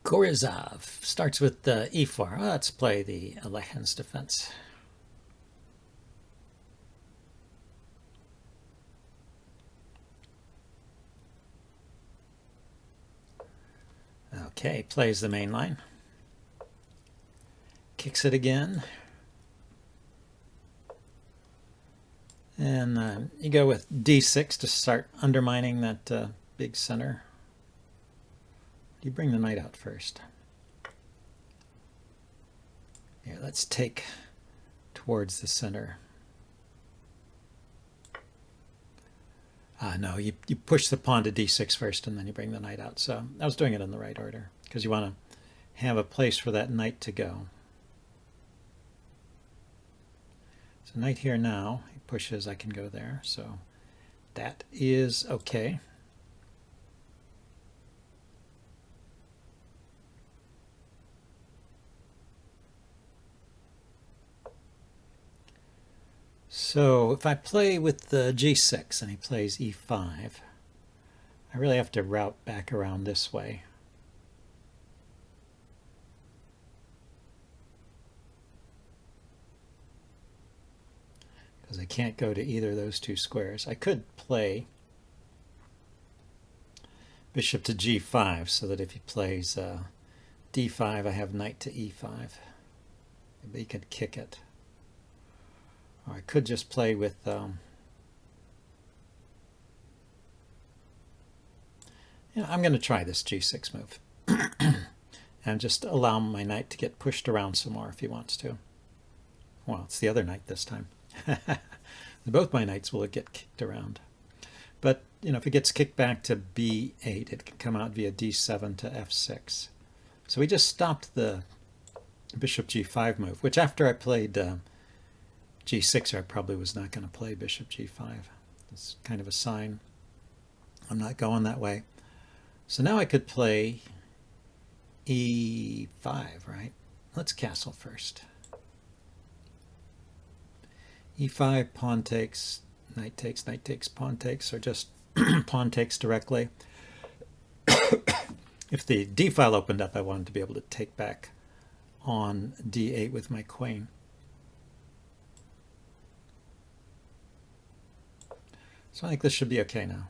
Gorizov starts with e4. Well, let's play the Alekhine's defense. Okay, plays the main line. Kicks it again. And you go with d6 to start undermining that big center. You bring the knight out first. Here, let's take towards the center. No, you push the pawn to d6 first and then you bring the knight out. So I was doing it in the right order because you want to have a place for that knight to go. So knight here now, he pushes, I can go there. So that is okay. So if I play with the g6 and he plays e5, I really have to route back around this way. Because I can't go to either of those two squares. I could play bishop to g5 so that if he plays d5, I have knight to e5. Maybe he could kick it. Or I could just play with I'm going to try this g6 move and just allow my knight to get pushed around some more if he wants to. Well, it's the other knight this time. Both my knights will get kicked around. But, if it gets kicked back to b8, it can come out via d7 to f6. So we just stopped the bishop g5 move, which after I played g6, I probably was not going to play bishop g5. It's kind of a sign I'm not going that way. So now I could play e5, right? Let's castle first. e5, pawn takes, knight takes, knight takes, pawn takes, or just pawn takes directly. If the d file opened up, I wanted to be able to take back on d8 with my queen. So I think this should be okay now.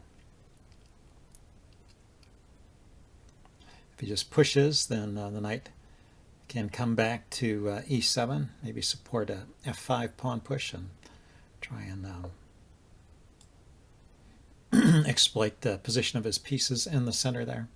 If he just pushes, then the knight can come back to e7, maybe support a f5 pawn push and try and exploit the position of his pieces in the center there.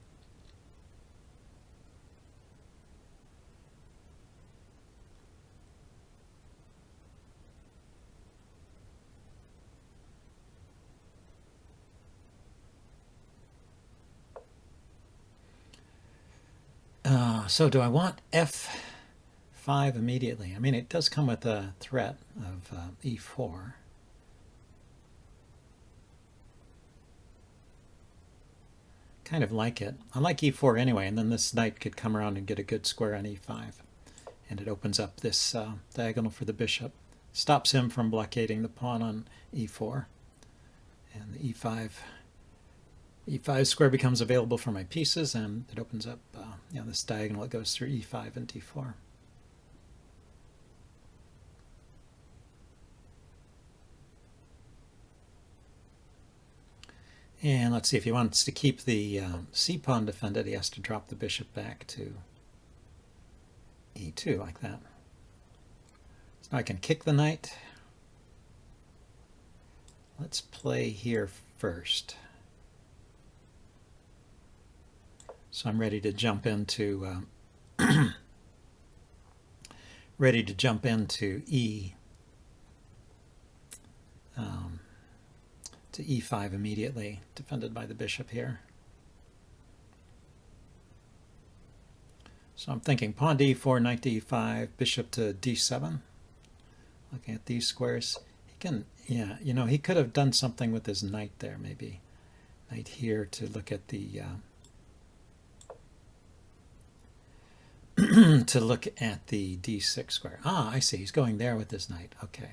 So do I want f5 immediately? I mean, it does come with a threat of e4. Kind of like it. I like e4 anyway, and then this knight could come around and get a good square on e5. And it opens up this diagonal for the bishop. Stops him from blockading the pawn on e4. And the e5 square becomes available for my pieces, and it opens up this diagonal that goes through e5 and d4. And let's see, if he wants to keep the c-pawn defended, he has to drop the bishop back to e2 like that. So now I can kick the knight. Let's play here first. So I'm ready to jump into to e5 immediately, defended by the bishop here. So I'm thinking pawn to e4, knight to e5, bishop to d7. Looking at these squares, he can, he could have done something with his knight there, maybe knight here to look at the to look at the d6 square. I see. He's going there with his knight. Okay.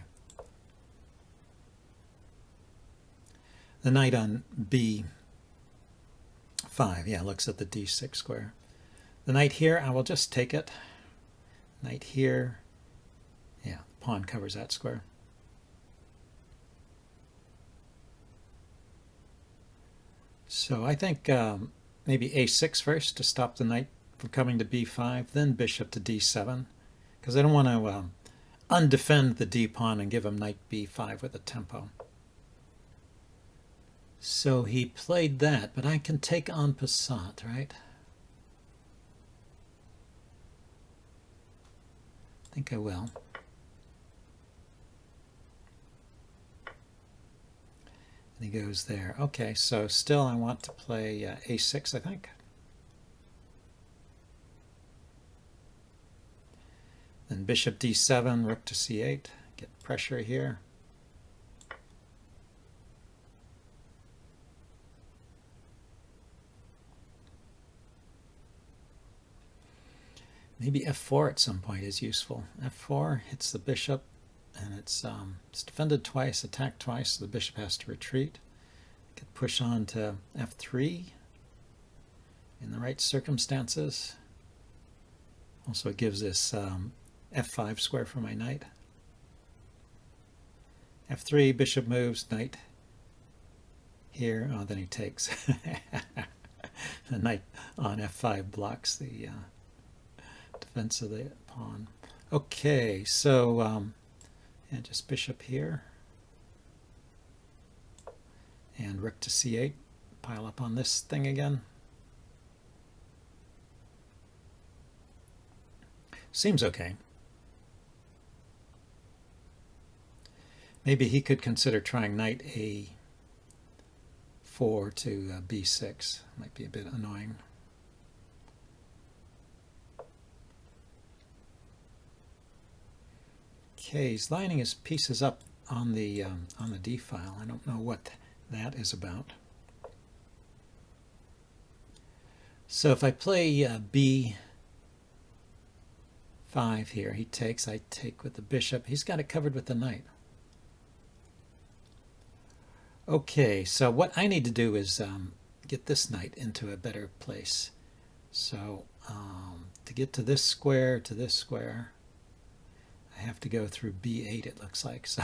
The knight on b5, looks at the d6 square. The knight here, I will just take it. Knight here. Yeah, pawn covers that square. So I think maybe a6 first to stop the knight from coming to b5, then bishop to d7, because I don't want to undefend the d pawn and give him knight b5 with a tempo. So he played that, but I can take en passant, right? I think I will. And he goes there. Okay, so still I want to play a6, I think. Then bishop d7, rook to c8. Get pressure here. Maybe f4 at some point is useful. f4 hits the bishop, and it's defended twice, attacked twice, so the bishop has to retreat. Could push on to f3 in the right circumstances. Also, it gives this f5 square for my knight. f3, bishop moves, knight here. Oh, then he takes. The knight on f5 blocks the defense of the pawn. Okay, so yeah, just bishop here. And rook to c8. Pile up on this thing again. Seems okay. Maybe he could consider trying knight a4 to b6. Might be a bit annoying. Okay, he's lining his pieces up on the d file. I don't know what that is about. So if I play b5 here, he takes, I take with the bishop. He's got it covered with the knight. Okay, so what I need to do is get this knight into a better place. So to get to this square, I have to go through b8, it looks like. So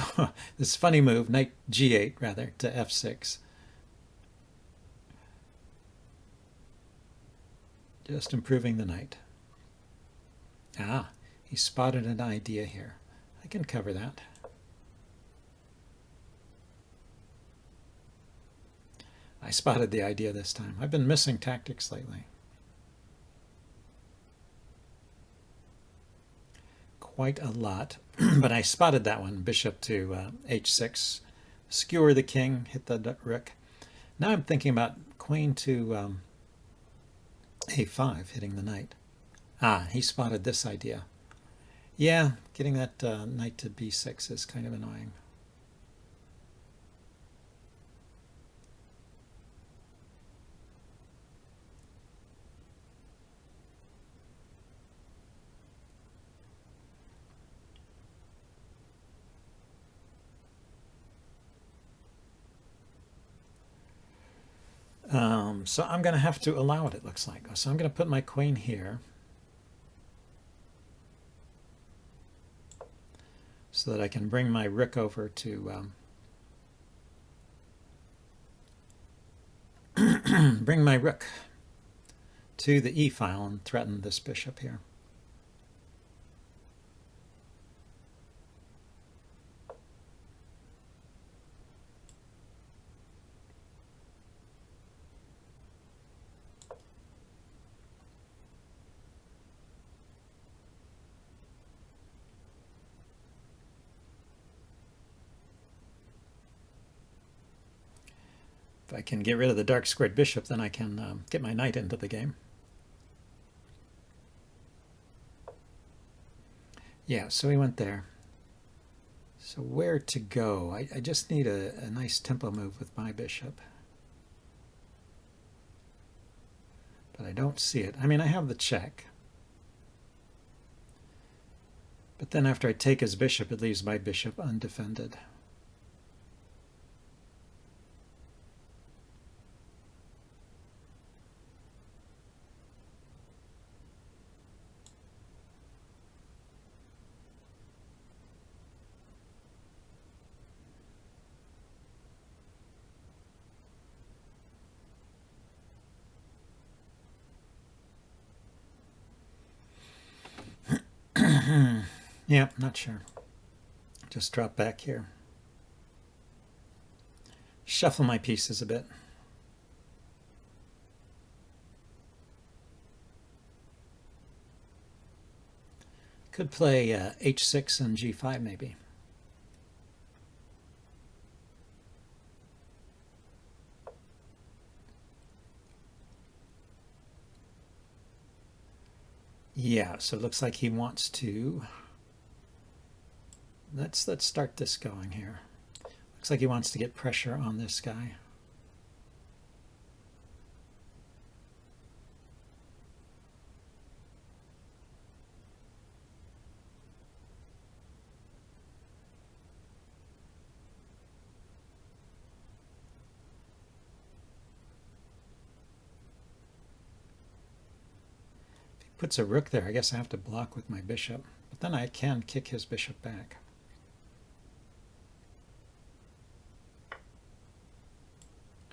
this funny move, knight g8 rather, to f6. Just improving the knight. Ah, he spotted an idea here. I can cover that. I spotted the idea this time. I've been missing tactics lately. Quite a lot, but I spotted that one. Bishop to h6, skewer the king, hit the rook. Now I'm thinking about queen to a5, hitting the knight. Ah, he spotted this idea. Yeah, getting that knight to b6 is kind of annoying. So I'm going to have to allow it looks like. So I'm going to put my queen here so that I can bring my rook over to bring my rook to the e file and threaten this bishop here. If I can get rid of the dark squared bishop, then I can get my knight into the game. Yeah, so he went there. So where to go? I just need a nice tempo move with my bishop. But I don't see it. I mean, I have the check. But then after I take his bishop, it leaves my bishop undefended. Yeah, not sure. Just drop back here. Shuffle my pieces a bit. Could play h6 and g5 maybe. Yeah, so it looks like he wants to. Let's start this going here. Looks like he wants to get pressure on this guy. If he puts a rook there, I guess I have to block with my bishop. But then I can kick his bishop back.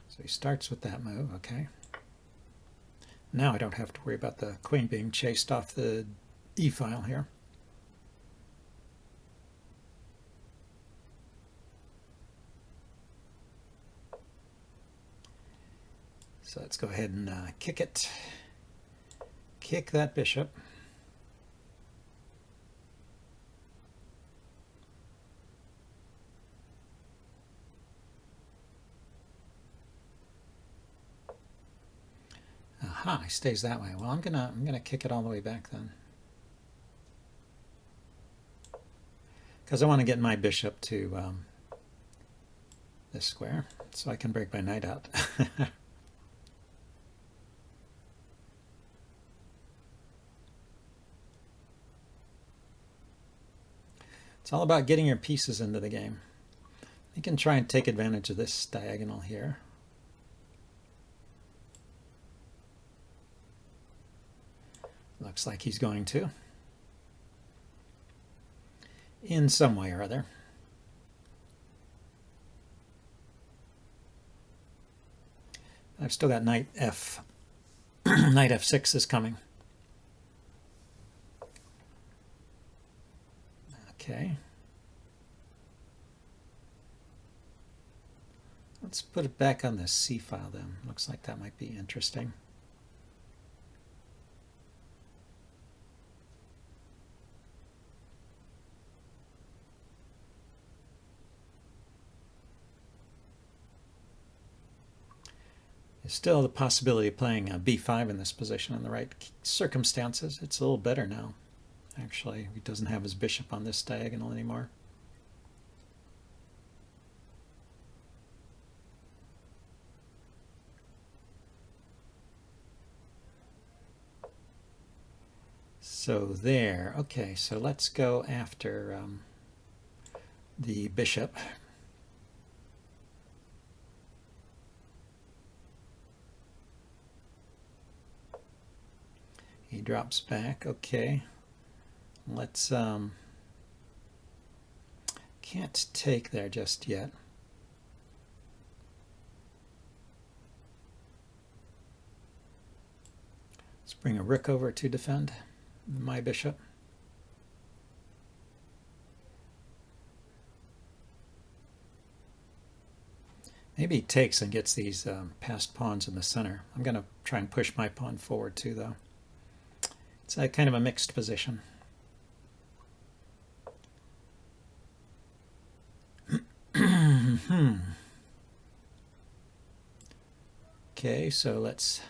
So he starts with that move, okay. Now I don't have to worry about the queen being chased off the e-file here. So let's go ahead and kick it. Kick that bishop. Aha, he stays that way. Well, I'm gonna kick it all the way back then, because I want to get my bishop to this square, so I can break my knight out. It's all about getting your pieces into the game. You can try and take advantage of this diagonal here. Looks like he's going to, in some way or other. I've still got knight knight f6 is coming. Okay. Let's put it back on the C file then. Looks like that might be interesting. There's still the possibility of playing b5 in this position in the right circumstances. It's a little better now. Actually, he doesn't have his bishop on this diagonal anymore. So there. Okay, so let's go after the bishop. He drops back. Okay. Let's can't take there just yet. Let's bring a rook over to defend my bishop. Maybe he takes and gets these passed pawns in the center. I'm going to try and push my pawn forward too, though. It's a kind of a mixed position. Okay, so let's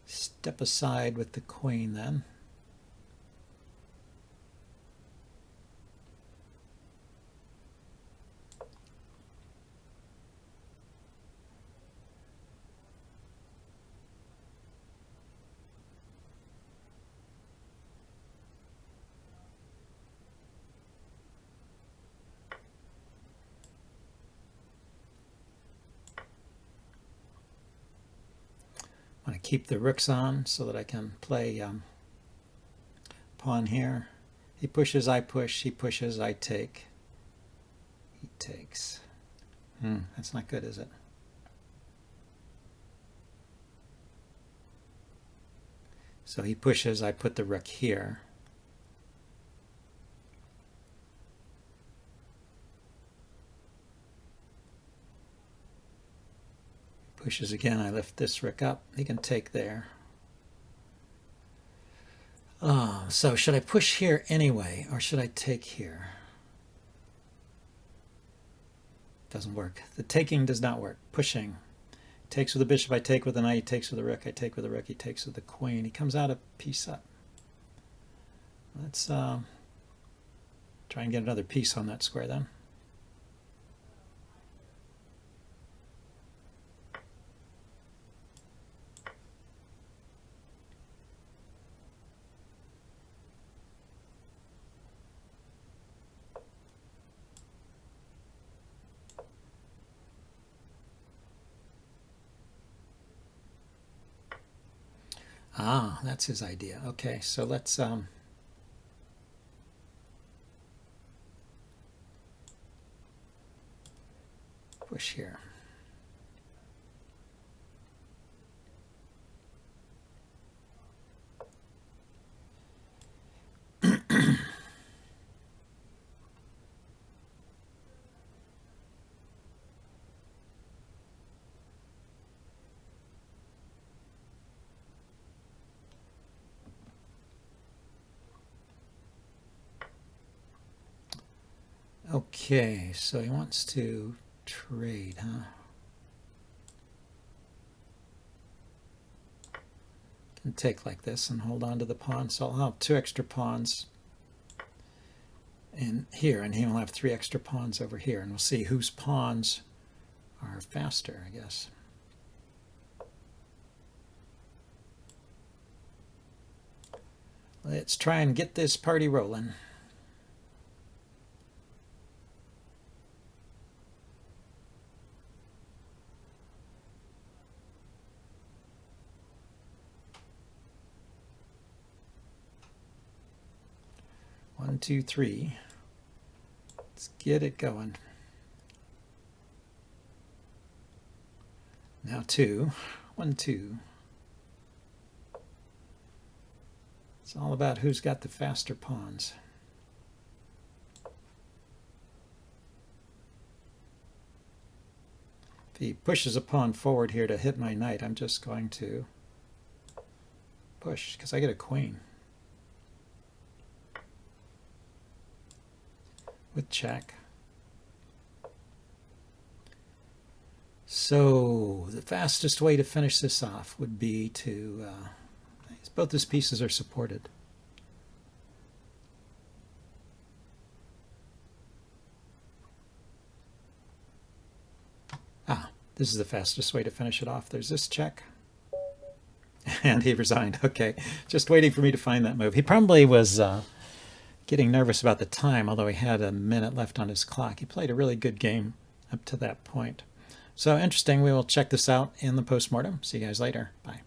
step aside with the queen then. I want to keep the rooks on so that I can play pawn here. He pushes, I push. He pushes, I take. He takes. That's not good, is it? So he pushes, I put the rook here. Pushes again. I lift this rook up. He can take there. So should I push here anyway, or should I take here? Doesn't work. The taking does not work. Pushing. Takes with the bishop, I take with the knight. He takes with the rook, I take with the rook. He takes with the queen. He comes out a piece up. Let's try and get another piece on that square then. Ah, that's his idea. Okay, so let's push here. Okay, so he wants to trade, huh? Can take like this and hold on to the pawn. So I'll have 2 extra pawns in here, and he'll have 3 extra pawns over here, and we'll see whose pawns are faster, I guess. Let's try and get this party rolling. One, two, three. Let's get it going. Now 2. 1, 2. It's all about who's got the faster pawns. If he pushes a pawn forward here to hit my knight, I'm just going to push because I get a queen. With check. So the fastest way to finish this off would be to both his pieces are supported. This is the fastest way to finish it off. There's this check. And he resigned. Okay, just waiting for me to find that move. He probably was getting nervous about the time, although he had a minute left on his clock. He played a really good game up to that point. So interesting. We will check this out in the postmortem. See you guys later. Bye.